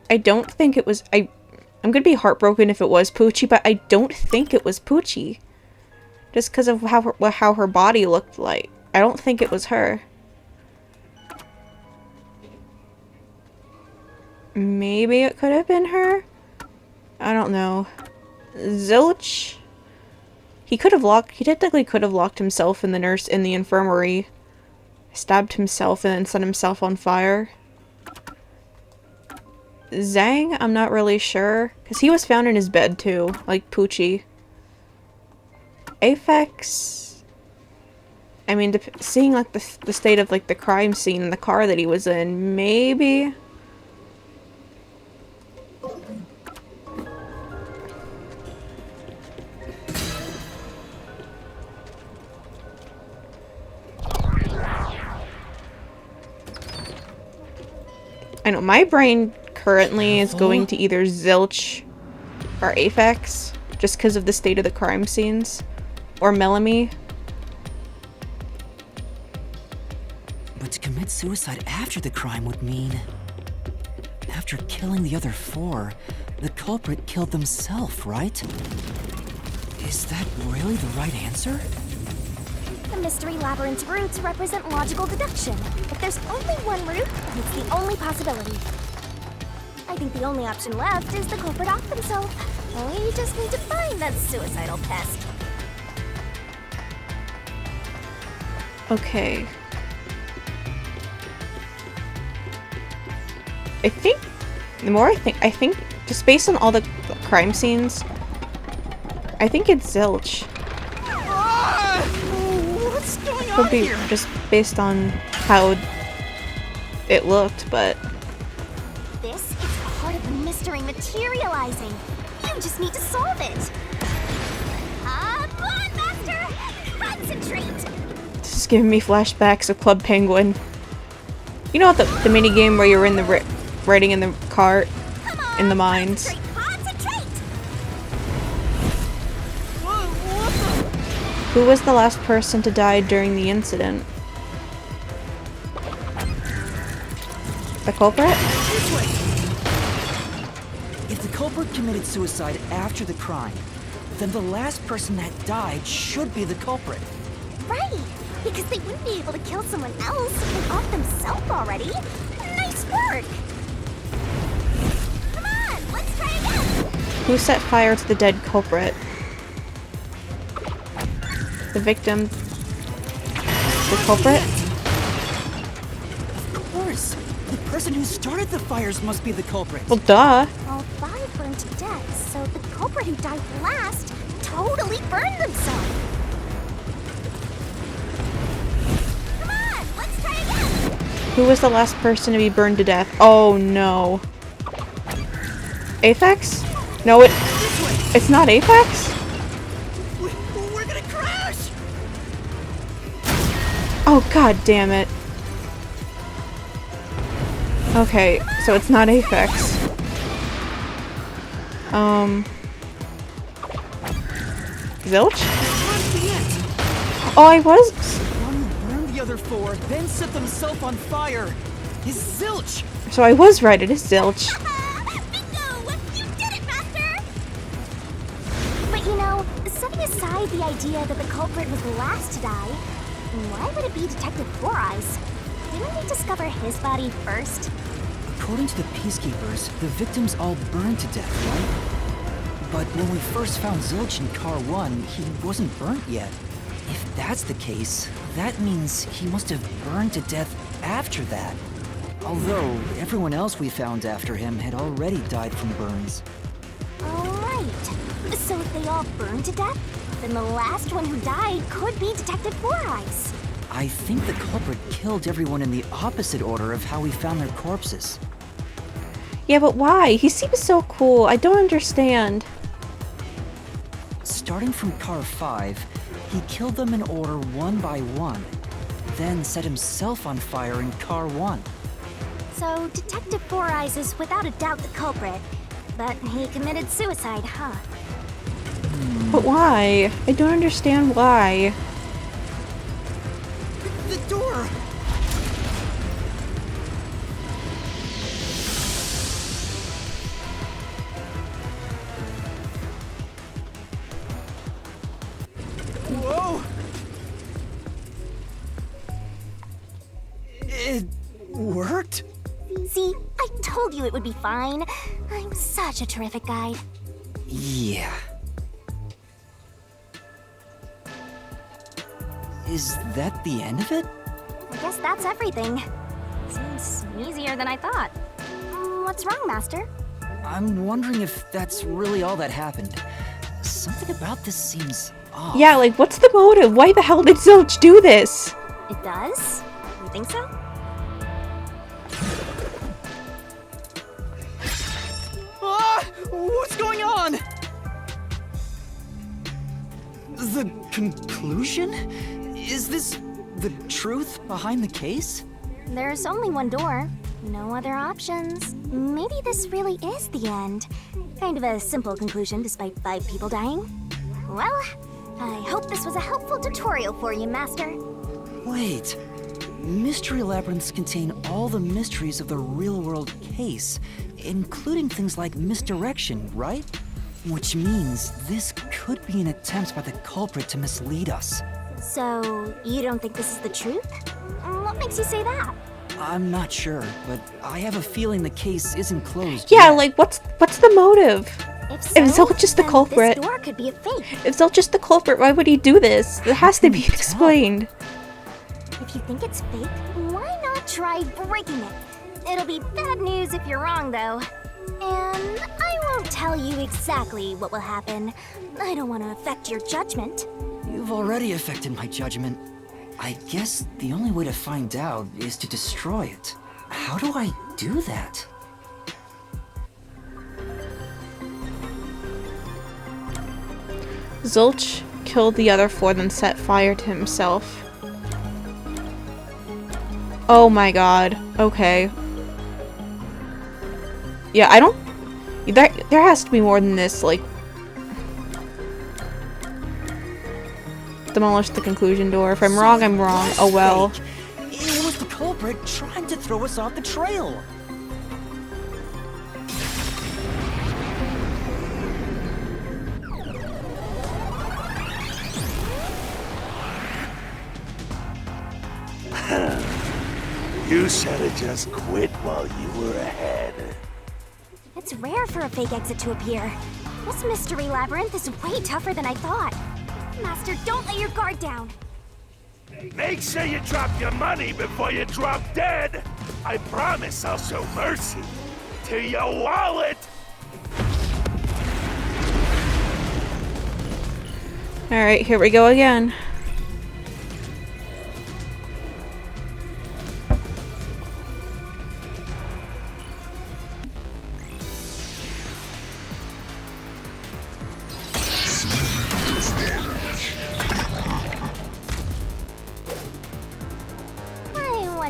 I don't think it was... I'm gonna be heartbroken if it was Poochie, but I don't think it was Poochie. Just because of how her body looked like. I don't think it was her. Maybe it could have been her? I don't know. Zilch? He technically could have locked himself in the infirmary. Stabbed himself and then set himself on fire. Zhang, I'm not really sure. Because he was found in his bed too, like Poochie. Aphex... I mean, seeing like the state of like the crime scene in the car that he was in, maybe... I know, my brain currently is going to either Zilch or Aphex, just because of the state of the crime scenes. Or Melanie. But to commit suicide after the crime would mean... after killing the other four, the culprit killed themselves, right? Is that really the right answer? The mystery labyrinth's routes represent logical deduction. If there's only one route, then it's the only possibility. I think the only option left is the culprit off themselves. We just need to find that suicidal pest. Okay. I think, the more I think, just based on all the crime scenes, I think it's Zilch. What's going on Could be here? just based on how it looked, but... This is part of the mystery materializing. You just need to solve it. Come on, Master! Concentrate! This is giving me flashbacks of Club Penguin. You know the mini game where you're in the riding in the cart in the mines. Concentrate! Who was the last person to die during the incident? The culprit? If the culprit committed suicide after the crime, then the last person that died should be the culprit. Right! Because they wouldn't be able to kill someone else if they off themselves already. Nice work! Come on, let's try again! Who set fire to the dead culprit? The victim? The culprit? Of course! The person who started the fires must be the culprit. Well, duh. All five burned to death, so the culprit who died last totally burned themselves. Come on, let's try again! Who was the last person to be burned to death? Oh no. Aphex? No, it's not Aphex? We're gonna crash! Oh god damn it. Okay, so it's not Aphex. Zilch? Towards the end. Oh, I was. One burned the other 4, then set themselves on fire. Is Zilch. So I was right. It is Zilch. Bingo! You did it, Master! But you know, setting aside the idea that the culprit was the last to die, why would it be Detective Four Eyes? Didn't they discover his body first? According to the Peacekeepers, the victims all burned to death, right? But when we first found Zilch in Car 1, he wasn't burnt yet. If that's the case, that means he must have burned to death after that. Although, everyone else we found after him had already died from burns. Alright. So if they all burned to death, then the last one who died could be Detective Four Eyes. I think the culprit killed everyone in the opposite order of how we found their corpses. Yeah, but why? He seems so cool. I don't understand. Starting from Car 5, he killed them in order one by one, then set himself on fire in Car 1. So Detective Four Eyes is without a doubt the culprit, but he committed suicide, huh? But why? I don't understand why. The door! Whoa! It worked? See, I told you it would be fine. I'm such a terrific guide. Yeah. Is that the end of it? I guess that's everything. Seems easier than I thought. What's wrong, Master? I'm wondering if that's really all that happened. Something about this seems off. Yeah, like, what's the motive? Why the hell did Zilch do this? It does? You think so? Ah! What's going on? The conclusion? Is this the truth behind the case? There's only one door. No other options. Maybe this really is the end. Kind of a simple conclusion despite 5 people dying. Well, I hope this was a helpful tutorial for you, Master. Wait. Mystery labyrinths contain all the mysteries of the real-world case, including things like misdirection, right? Which means this could be an attempt by the culprit to mislead us. So, you don't think this is the truth? What makes you say that? I'm not sure, but I have a feeling the case isn't closed Yeah, yet. like, what's the motive? If Zilch is the then culprit. This door could be a fake. If Zilch is the culprit, why would he do this? It has to be can you tell? explained. If you think it's fake, why not try breaking it? It'll be bad news if you're wrong, though. And I won't tell you exactly what will happen. I don't want to affect your judgment. You've already affected my judgment. I guess the only way to find out is to destroy it. How do I do that? Zilch killed the other 4, then set fire to himself. Oh my god. Okay. Yeah, I don't... There has to be more than this, like... Demolish the conclusion door. If I'm wrong, I'm wrong. Oh well. It was the culprit trying to throw us off the trail. You should have just quit while you were ahead. It's rare for a fake exit to appear. This mystery labyrinth is way tougher than I thought. Master, don't let your guard down. Make sure you drop your money before you drop dead. I promise I'll show mercy to your wallet. Alright, here we go again.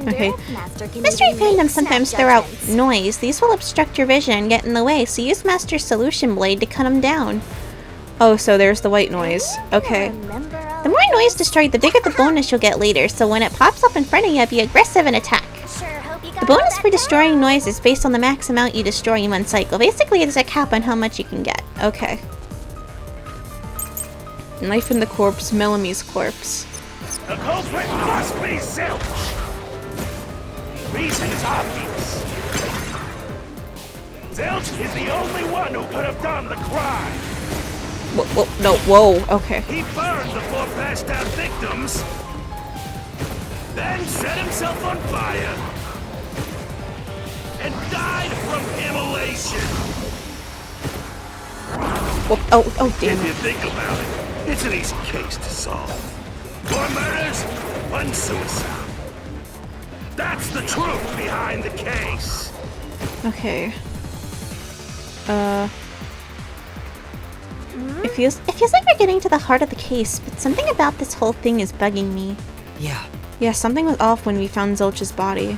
Okay. Mystery fandoms sometimes throw out noise. These will obstruct your vision and get in the way, so use Master's solution blade to cut them down. Oh, so there's the white noise. Okay. The more noise destroyed, the bigger the bonus you'll get later, so when it pops up in front of you, be aggressive and attack. The bonus for destroying noise is based on the max amount you destroy in one cycle. Basically, there's a cap on how much you can get. Okay. Knife in the corpse, Melamie's corpse. The culprit must be Zilch. The reason is obvious. Zilch is the only one who could have done the crime. Whoa, no, whoa, okay. He burned the 4 passed out victims, then set himself on fire, and died from immolation. Whoa, oh, damn If you it. think about it, it's an easy case to solve. 4 murders, 1 suicide. That's the truth behind the case. Okay. It feels like we're getting to the heart of the case, but something about this whole thing is bugging me. Yeah. Yeah, something was off when we found Zilch's body.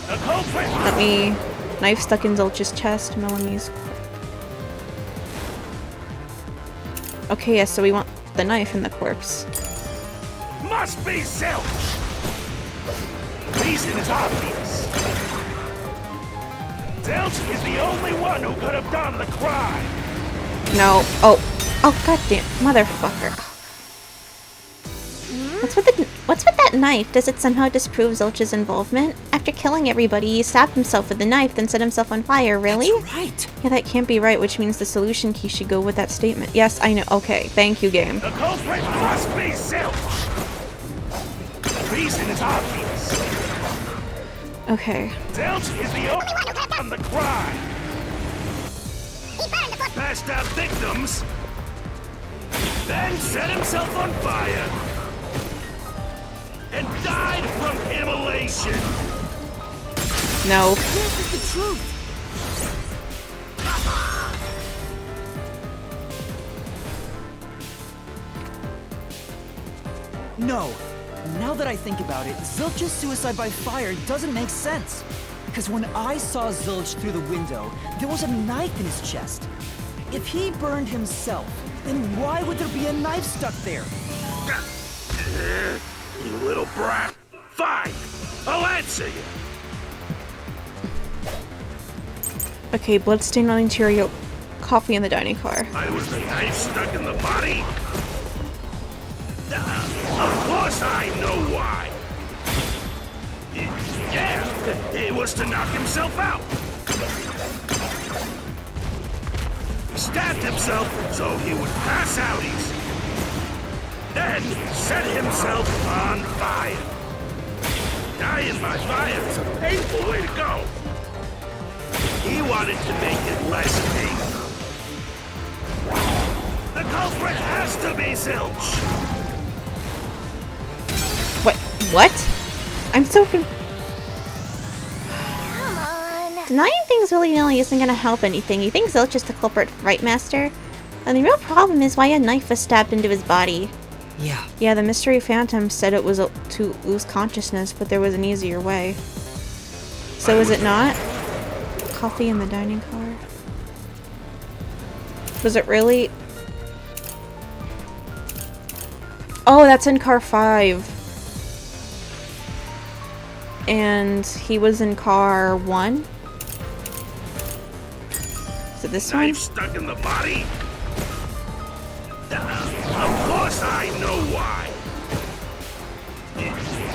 The culprit Let me... Knife stuck in Zilch's chest, Melamie's... Okay, yeah, so we want the knife in the corpse. must be Zilch. Reason is obvious. Zilch is the only one who could have done the crime. No. Oh, goddamn, motherfucker. What's with that knife? Does it somehow disprove Zilch's involvement? After killing everybody, he stabbed himself with the knife, then set himself on fire, really? That's right. Yeah, that can't be right, which means the solution key should go with that statement. Yes, I know. Okay, thank you, game. The culprit must be Zilch. Reason is obvious. Okay. Zilch is the only one who done the crime. Passed out victims, then set himself on fire, and died from immolation. No. This is the truth. No. Now that I think about it, Zilch's suicide by fire doesn't make sense. Because when I saw Zilch through the window, there was a knife in his chest. If he burned himself, then why would there be a knife stuck there? You little brat. Fine. I'll answer you. Okay, bloodstain on interior. Coffee in the dining car. Why was the knife stuck in the body? Of course I know why. Yeah, it was to knock himself out. He stabbed himself so he would pass out easy. Then set himself on fire. Dying by fire is a painful way to go. He wanted to make it less painful. The culprit has to be Zilch. What? I'm so Come on. Denying things willy-nilly isn't gonna help anything. You think Zilch is the culprit, right, Master? And the real problem is why a knife was stabbed into his body. Yeah. Yeah, the mystery phantom said it was to lose consciousness, but there was an easier way. So is it not? Coffee in the dining car. Was it really? Oh, that's in car 5. And he was in car 1? Is it this one? Knife stuck in the body? Of course I know why.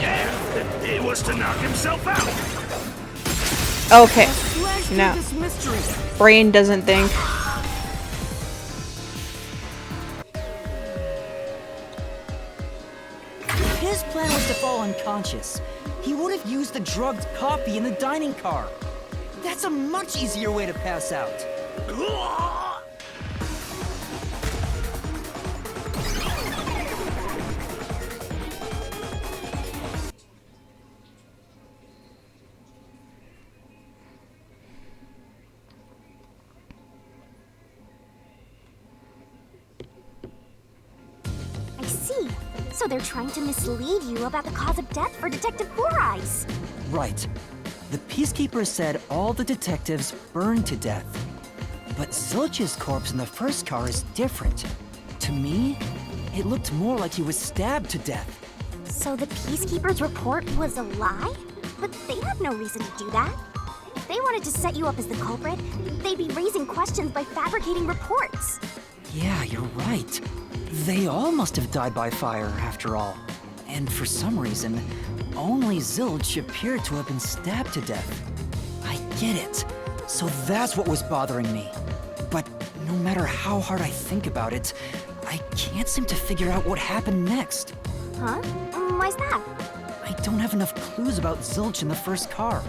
Yeah, it was to knock himself out. Okay. Slash through No. this mystery. Brain doesn't think. If his plan was to fall unconscious, he would have used the drugged coffee in the dining car. That's a much easier way to pass out. I see. So they're trying to mislead you about the cause of death for Detective Four Eyes. Right. The Peacekeeper said all the detectives burned to death. But Zilch's corpse in the first car is different. To me, it looked more like he was stabbed to death. So the Peacekeeper's report was a lie? But they had no reason to do that. If they wanted to set you up as the culprit, they'd be raising questions by fabricating reports. Yeah, you're right. They all must have died by fire, after all. And for some reason, only Zilch appeared to have been stabbed to death. I get it. So that's what was bothering me. But no matter how hard I think about it, I can't seem to figure out what happened next. Huh? Why's that? I don't have enough clues about Zilch in the first car.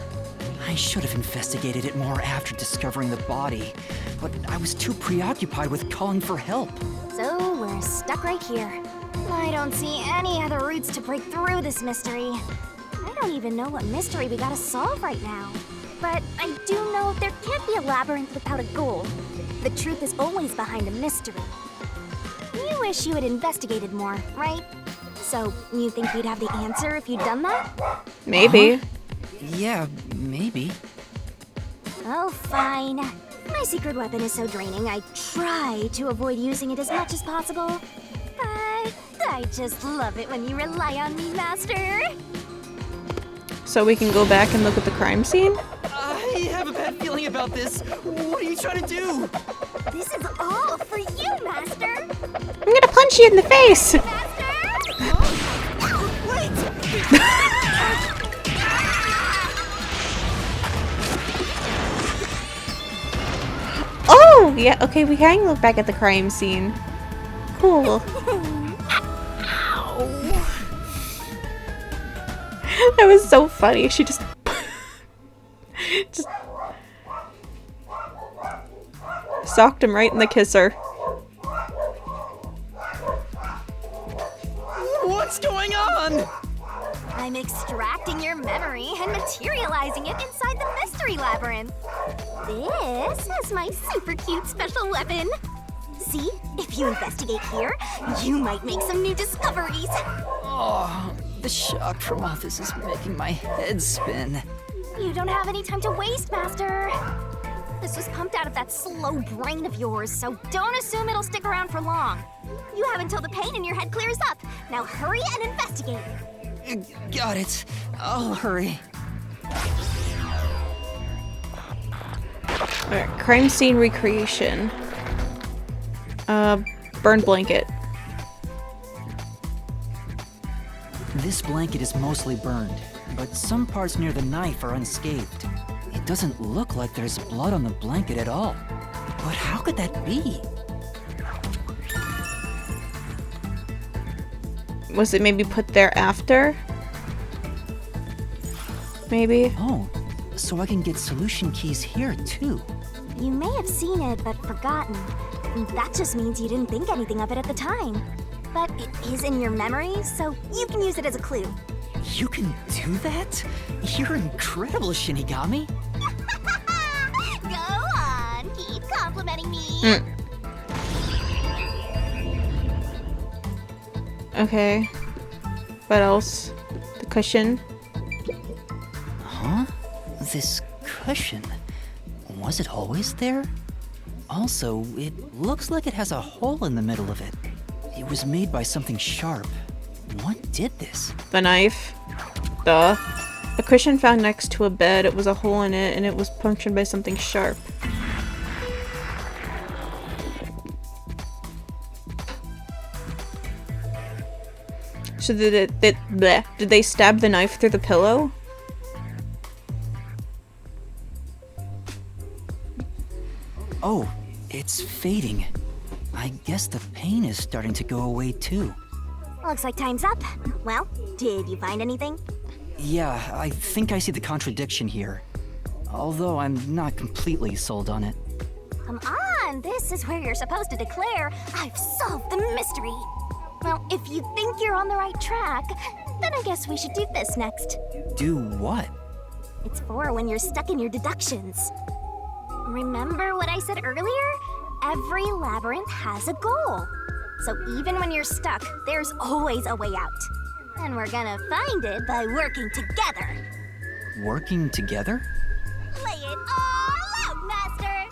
I should have investigated it more after discovering the body, but I was too preoccupied with calling for help. So we're stuck right here. I don't see any other routes to break through this mystery. I don't even know what mystery we gotta solve right now. But I do know there can't be a labyrinth without a goal. The truth is always behind a mystery. You wish you had investigated more, right? So, you think we'd have the answer if you'd done that? Maybe. Yeah, maybe. Oh, fine. My secret weapon is so draining, I try to avoid using it as much as possible. But I just love it when you rely on me, Master. So we can go back and look at the crime scene? I have a bad feeling about this. What are you trying to do? This is all for you, Master. I'm gonna punch you in the face! Master? Oh! Yeah, okay, we can look back at the crime scene. Cool. That was so funny. She just socked him right in the kisser. What's going on? I'm extracting your memory and materializing it inside the mystery labyrinth. This is my super cute special weapon. See, if you investigate here, you might make some new discoveries. Oh, the shock from all this is making my head spin. You don't have any time to waste, Master. This was pumped out of that slow brain of yours, so don't assume it'll stick around for long. You have until the pain in your head clears up. Now hurry and investigate. Got it. I'll hurry. Alright, crime scene recreation. Burned blanket. This blanket is mostly burned, but some parts near the knife are unscathed. It doesn't look like there's blood on the blanket at all. But how could that be? Was it maybe put there after? Maybe? Oh, so I can get solution keys here too. You may have seen it, but forgotten. That just means you didn't think anything of it at the time. But it is in your memory, so you can use it as a clue. You can do that? You're incredible, Shinigami. Go on, keep complimenting me. Okay. What else? The cushion. Huh? This cushion? Was it always there? Also, it looks like it has a hole in the middle of it. It was made by something sharp. What did this? The knife. Duh. A cushion found next to a bed. It was a hole in it, and it was punctured by something sharp. So did they stab the knife through the pillow? Oh, it's fading. I guess the pain is starting to go away too. Looks like time's up. Well, did you find anything? Yeah, I think I see the contradiction here. Although I'm not completely sold on it. Come on, this is where you're supposed to declare, I've solved the mystery. Well, if you think you're on the right track, then I guess we should do this next. Do what? It's for when you're stuck in your deductions. Remember what I said earlier? Every labyrinth has a goal. So even when you're stuck, there's always a way out. And we're gonna find it by working together. Working together? Lay it all out, Master!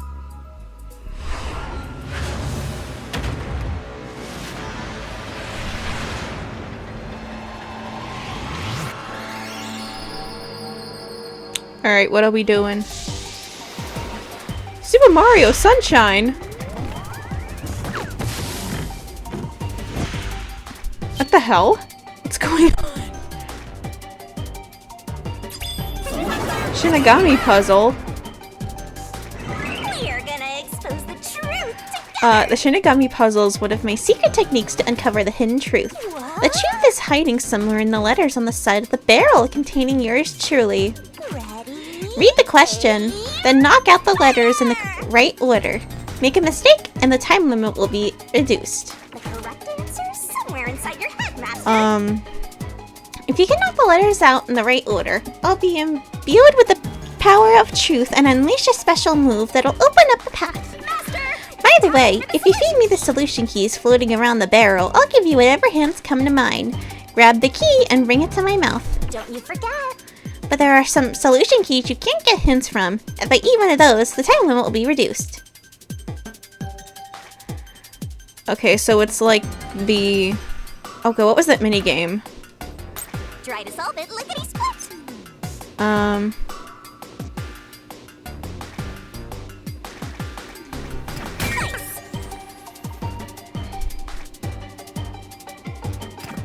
Alright, what are we doing? Super Mario Sunshine! What the hell? What's going on? Shinigami puzzle. We're gonna expose the truth together. The Shinigami puzzles one of my secret techniques to uncover the hidden truth. The truth is hiding somewhere in the letters on the side of the barrel containing yours truly. Ready? Read the question, then knock out the letters in the right order. Make a mistake, and the time limit will be reduced. The correct answer is somewhere inside your head, Master. If you can knock the letters out in the right order, I'll be imbued with the power of truth and unleash a special move that'll open up the path. By the way, if you feed me the solution keys floating around the barrel, I'll give you whatever hints come to mind. Grab the key and bring it to my mouth. Don't you forget. But there are some solution keys you can't get hints from. If I eat one of those, the time limit will be reduced. Okay, so it's like the... Okay, what was that minigame? Try to solve it lickety split.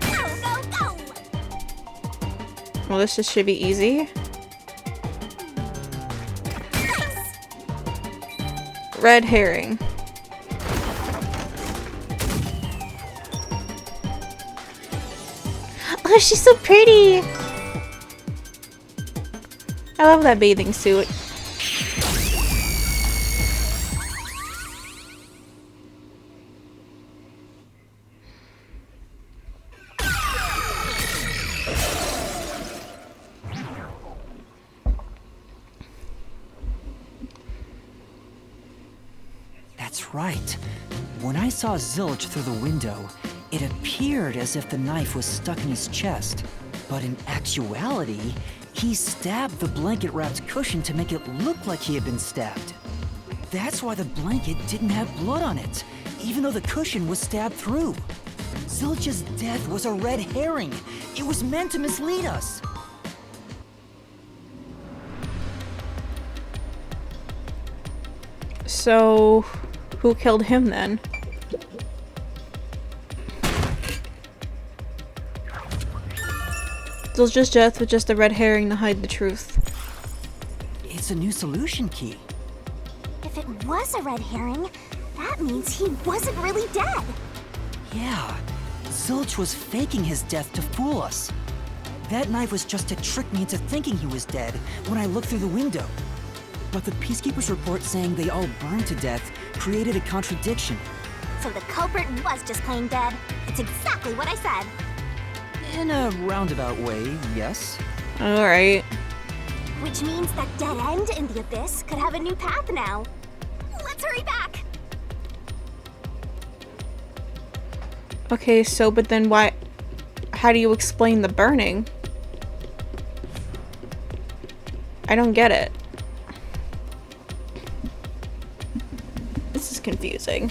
Go, go, go. Well, this just should be easy. Red herring. Oh, she's so pretty! I love that bathing suit. That's right. When I saw Zilch through the window, it appeared as if the knife was stuck in his chest. But in actuality, he stabbed the blanket-wrapped cushion to make it look like he had been stabbed. That's why the blanket didn't have blood on it, even though the cushion was stabbed through. Zilch's death was a red herring. It was meant to mislead us. So, who killed him then? Zilch's death was just a red herring to hide the truth. It's a new solution key. If it was a red herring, that means he wasn't really dead. Yeah, Zilch was faking his death to fool us. That knife was just to trick me into thinking he was dead when I looked through the window. But the Peacekeeper's report saying they all burned to death created a contradiction. So the culprit was just plain dead. It's exactly what I said. In a roundabout way, yes. Alright. Which means that dead end in the abyss could have a new path now. Let's hurry back. Okay, so, but then why... How do you explain the burning? I don't get it. This is confusing.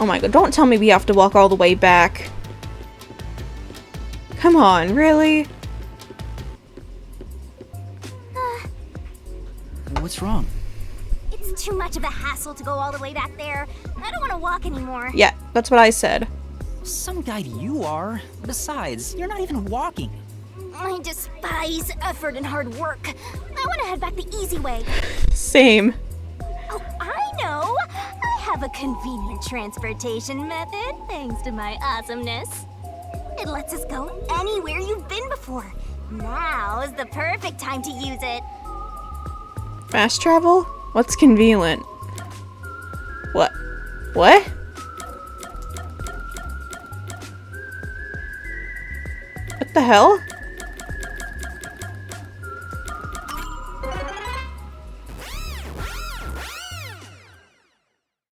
Oh my god, don't tell me we have to walk all the way back. Come on, really? What's wrong? It's too much of a hassle to go all the way back there. I don't want to walk anymore. Yeah, that's what I said. Some guide you are. Besides, you're not even walking. I despise effort and hard work. I want to head back the easy way. Same. Oh, I know! I have a convenient transportation method, thanks to my awesomeness. It lets us go anywhere you've been before. Now's the perfect time to use it. Fast travel? What's convenient? What? What? What the hell?